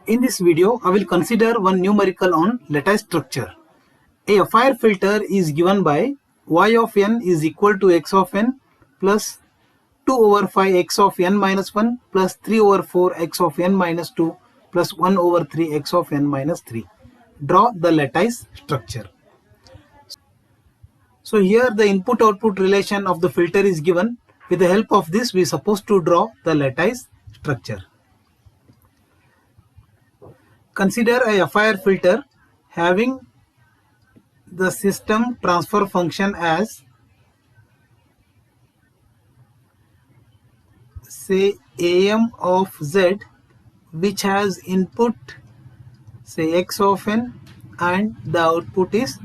In this video, I will consider one numerical on lattice structure. A FIR filter is given by y of n is equal to x of n plus 2 over 5 x of n minus 1 plus 3 over 4 x of n minus 2 plus 1 over 3 x of n minus 3. Draw the lattice structure. So here the input-output relation of the filter is given. With the help of this, we are supposed to draw the lattice structure. Consider a FIR filter having the system transfer function as, say, am of z, which has input, say, x of n, and the output is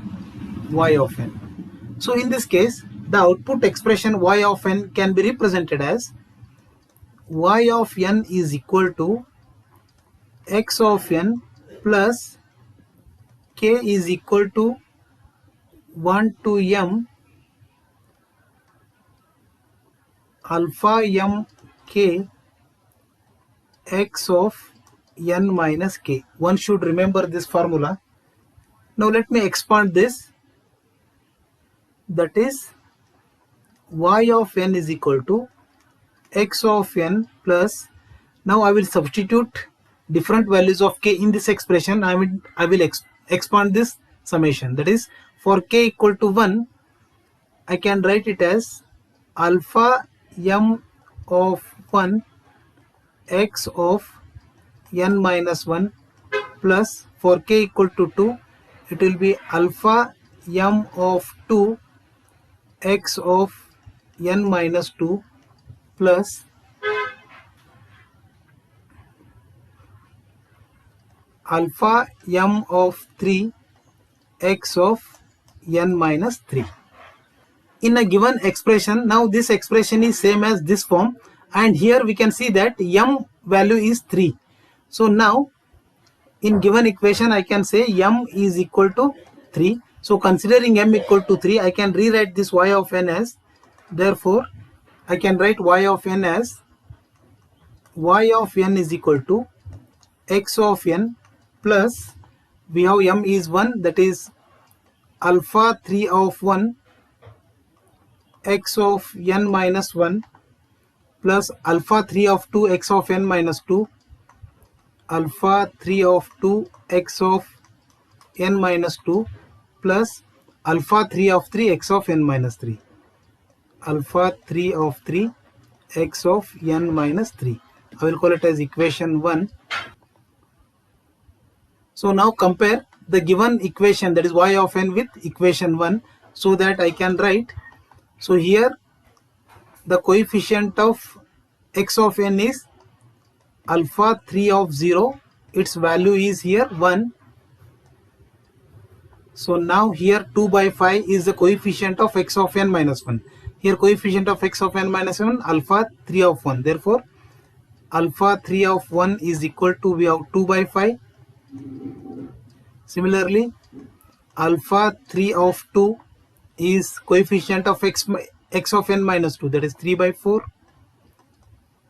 y of n. So in this case, the output expression y of n can be represented as y of n is equal to x of n plus k is equal to 1 to m alpha m k x of n minus k. One should remember this formula. Now let me expand this. That is, y of n is equal to x of n plus, now I will substitute different values of k in this expression. I will expand this summation. That is, for k equal to 1, I can write it as alpha m of 1 x of n minus 1 plus, for k equal to 2, it will be alpha m of 2 x of n minus 2 plus alpha m of 3 x of n minus 3. In a given expression, now this expression is same as this form, and here we can see that m value is 3. So now in given equation I can say m is equal to 3. So considering m equal to 3, I can rewrite this y of n as, therefore I can write y of n as y of n is equal to x of n plus, we have m is 1, that is alpha 3 of 1 x of n minus 1 plus alpha 3 of 2 x of n minus 2, alpha 3 of 2 x of n minus 2 plus alpha 3 of 3 x of n minus 3, alpha 3 of 3 x of n minus 3. I will call it as equation 1. So now compare the given equation, that is y of n, with equation 1, so that I can write. So here the coefficient of x of n is alpha 3 of 0, its value is here 1. So now here 2 by 5 is the coefficient of x of n minus 1. Here coefficient of x of n minus 1, alpha 3 of 1. Therefore alpha 3 of 1 is equal to, we have 2 by 5. Similarly, alpha 3 of 2 is coefficient of x of n minus 2, that is 3 by 4.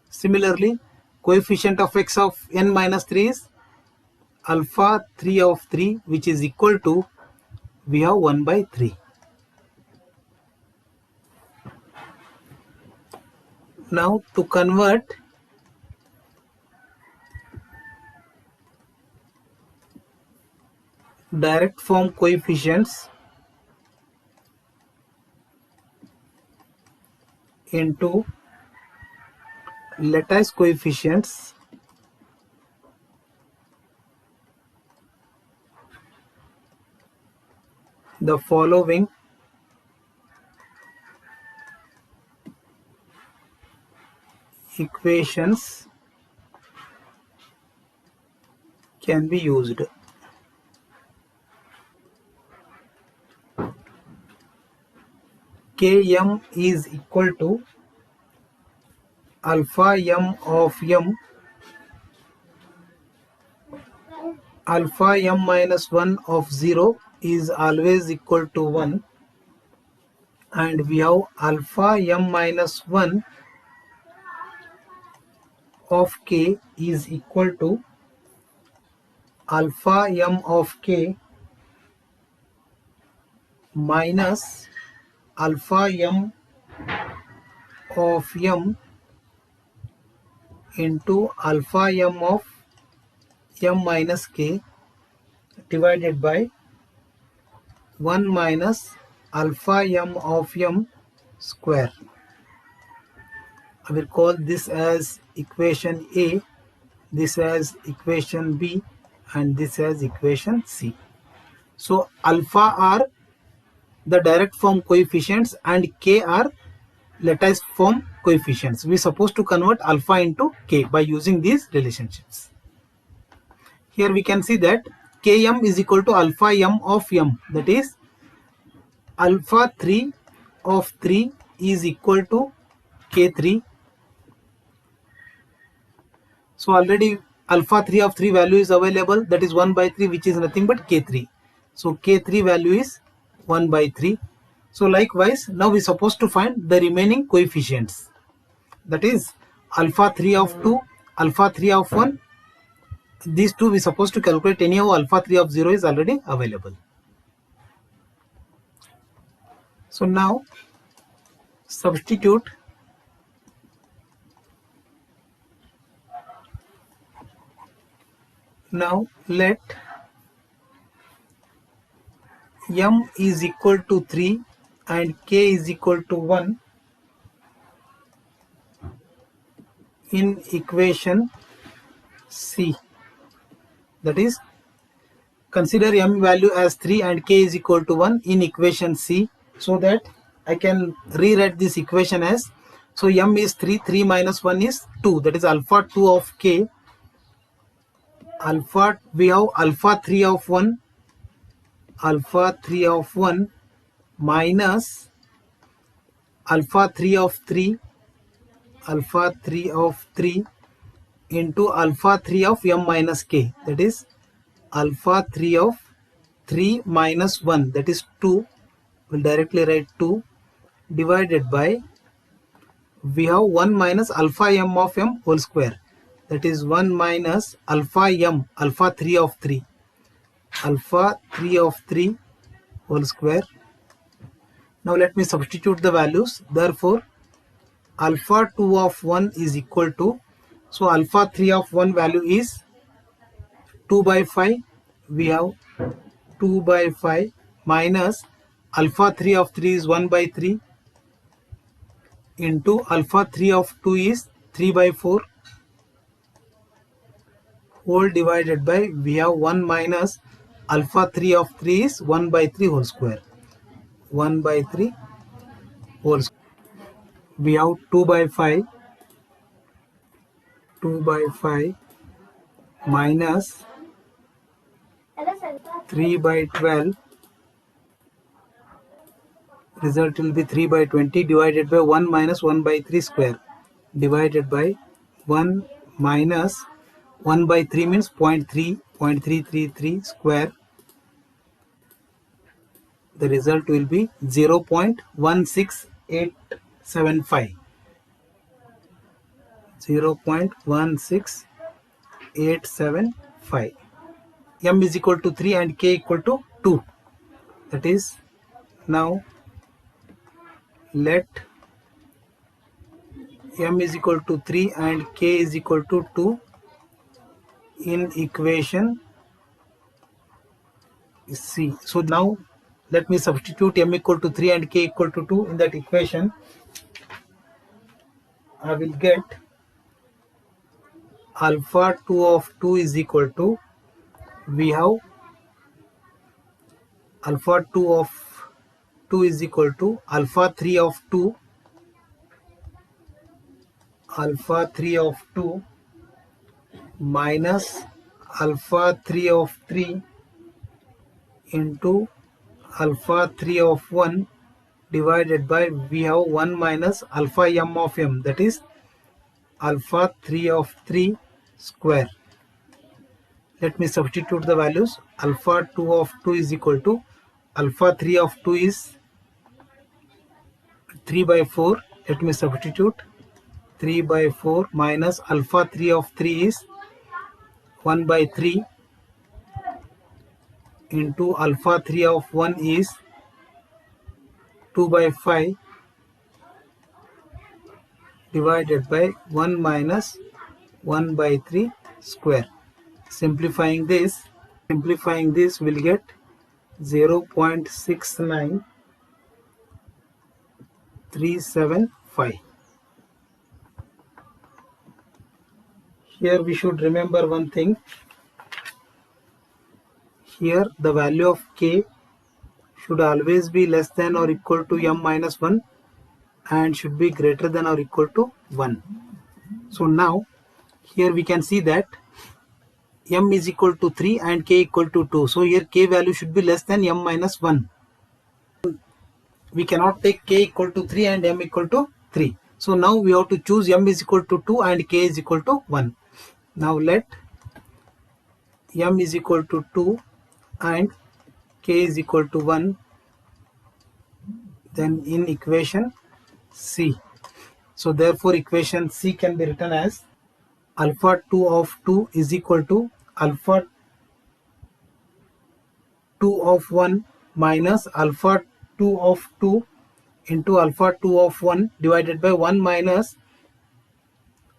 Similarly, coefficient of x of n minus 3 is alpha 3 of 3, which is equal to, we have 1 by 3. Now to convert direct form coefficients into lattice coefficients, the following equations can be used. Km is equal to alpha m of m, alpha m minus 1 of 0 is always equal to 1, and we have alpha m minus 1 of k is equal to alpha m of k minus alpha m of m into alpha m of m minus k divided by 1 minus alpha m of m square. I will call this as equation A, this as equation B, and this as equation C. So alpha are the direct form coefficients and k are lattice form coefficients. We are supposed to convert alpha into k by using these relationships. Here we can see that km is equal to alpha m of m, that is alpha 3 of 3 is equal to k3. So already alpha 3 of 3 value is available, that is 1 by 3, which is nothing but k3. So k3 value is 1 by 3. So likewise, now we are supposed to find the remaining coefficients, that is alpha 3 of 2, alpha 3 of 1. These two we are supposed to calculate, anyhow alpha 3 of 0 is already available. So now substitute now let m is equal to 3 and k is equal to 1 in equation C, that is consider m value as 3 and k is equal to 1 in equation C, so that I can rewrite this equation as, so m is 3, 3 minus 1 is 2, that is alpha 2 of k, alpha we have alpha 3 of 1 minus alpha 3 of 3 into alpha 3 of m minus k, that is alpha 3 of 3 minus 1, that is 2, we'll directly write 2, divided by, we have 1 minus alpha m of m whole square, that is 1 minus alpha m, alpha 3 of 3 whole square. Now let me substitute the values. Therefore alpha 2 of 1 is equal to, so alpha 3 of 1 value is 2 by 5, we have 2 by 5 minus alpha 3 of 3 is 1 by 3 into alpha 3 of 2 is 3 by 4 whole divided by, we have 1 minus alpha 3 of 3 is 1 by 3 whole square, 1 by 3 whole square. We have 2 by 5 minus 3 by 12, result will be 3 by 20 divided by 1 minus 1 by 3 square divided by 1 minus 1 by 3 means 0.333 square. The result will be 0.16875. 0.16875. M is equal to 3 and K equal to 2. That is, now let M is equal to 3 and K is equal to 2 in equation C. So now let me substitute M equal to 3 and K equal to 2 in that equation. I will get alpha 2 of 2 is equal to, we have alpha 2 of 2 is equal to alpha 3 of 2 minus alpha 3 of 3 into alpha 3 of 1 divided by, we have 1 minus alpha m of m, that is alpha 3 of 3 square. Let me substitute the values. Alpha 2 of 2 is equal to, alpha 3 of 2 is 3 by 4. Let me substitute 3 by 4 minus alpha 3 of 3 is 1 by 3 into alpha 3 of 1 is 2 by 5 divided by 1 minus 1 by 3 square. Simplifying this will get 0.69375. Here we should remember one thing. Here the value of k should always be less than or equal to m minus 1 and should be greater than or equal to 1. So now here we can see that m is equal to 3 and k equal to 2. So here k value should be less than m minus 1. We cannot take k equal to 3 and m equal to 3. So now we have to choose m is equal to 2 and k is equal to 1. Now let m is equal to 2 and k is equal to 1. Then in equation C. So therefore equation C can be written as alpha 2 of 2 is equal to alpha 2 of 1 minus alpha 2 of 2 into alpha 2 of 1 divided by 1 minus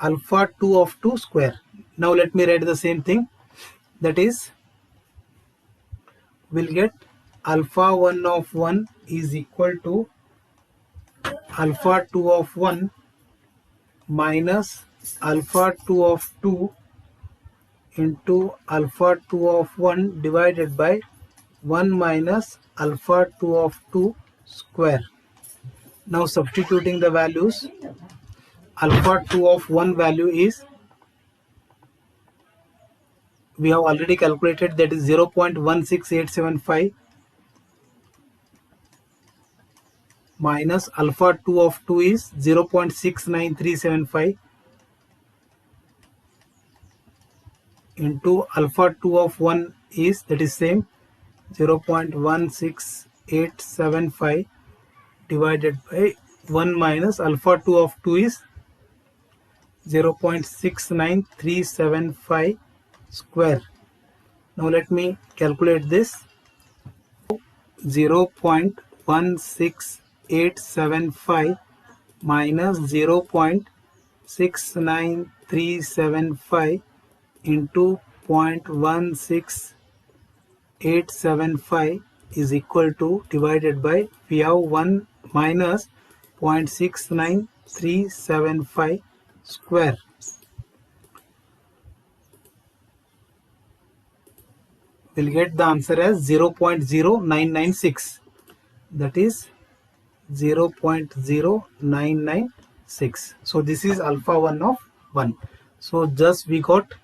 alpha 2 of 2 square. Now let me write the same thing. That is, we'll get alpha 1 of 1 is equal to alpha 2 of 1 minus alpha 2 of 2 into alpha 2 of 1 divided by 1 minus alpha 2 of 2 square. Now substituting the values, alpha 2 of 1 value is, we have already calculated, that is 0.16875 minus alpha 2 of 2 is 0.69375 into alpha 2 of 1 is, that is same, 0.16875 divided by 1 minus alpha 2 of 2 is 0.69375 square. Now let me calculate this. 0.16875 minus 0.69375 into 0.16875 is equal to, divided by, we have 1 minus 0.69375 square. We'll get the answer as 0.0996. That is 0.0996. So this is alpha 1 of 1. So just we got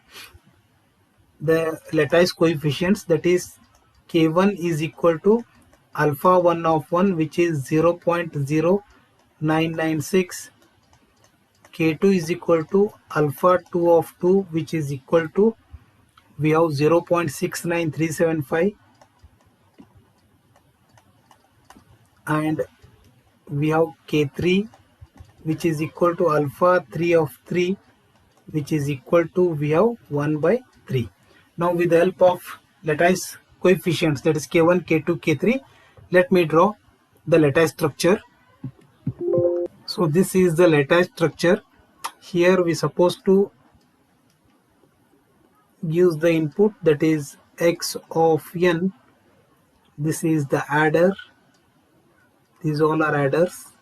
the lattice coefficients, that is k1 is equal to alpha 1 of 1, which is 0.0996. k2 is equal to alpha 2 of 2, which is equal to, we have 0.69375, and we have k3, which is equal to alpha 3 of 3, which is equal to, we have 1 by 3. Now with the help of lattice coefficients, that is k1, k2, k3, let me draw the lattice structure. So this is the lattice structure. Here we supposed to use the input, that is x of n. This is the adder. These all are adders.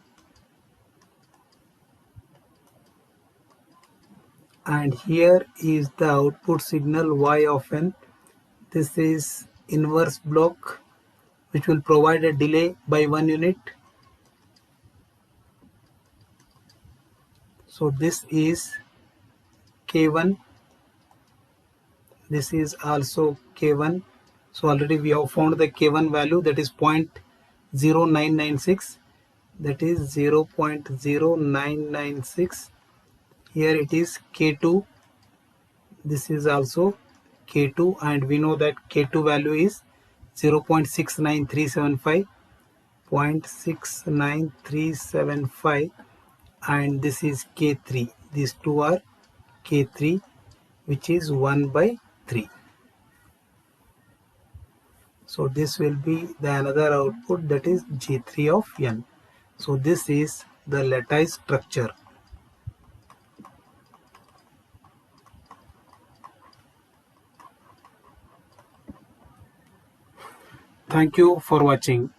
And here is the output signal y of n. This is inverse block, which will provide a delay by 1 unit. So this is k1. This is also k1. So already we have found the k1 value, that is 0.0996. That is 0.0996. Here it is k2. This is also k2, and we know that k2 value is 0.69375. 0.69375, and this is k3. These two are k3, which is 1 by 3. So this will be the another output, that is G3 of n. So this is the lattice structure. Thank you for watching.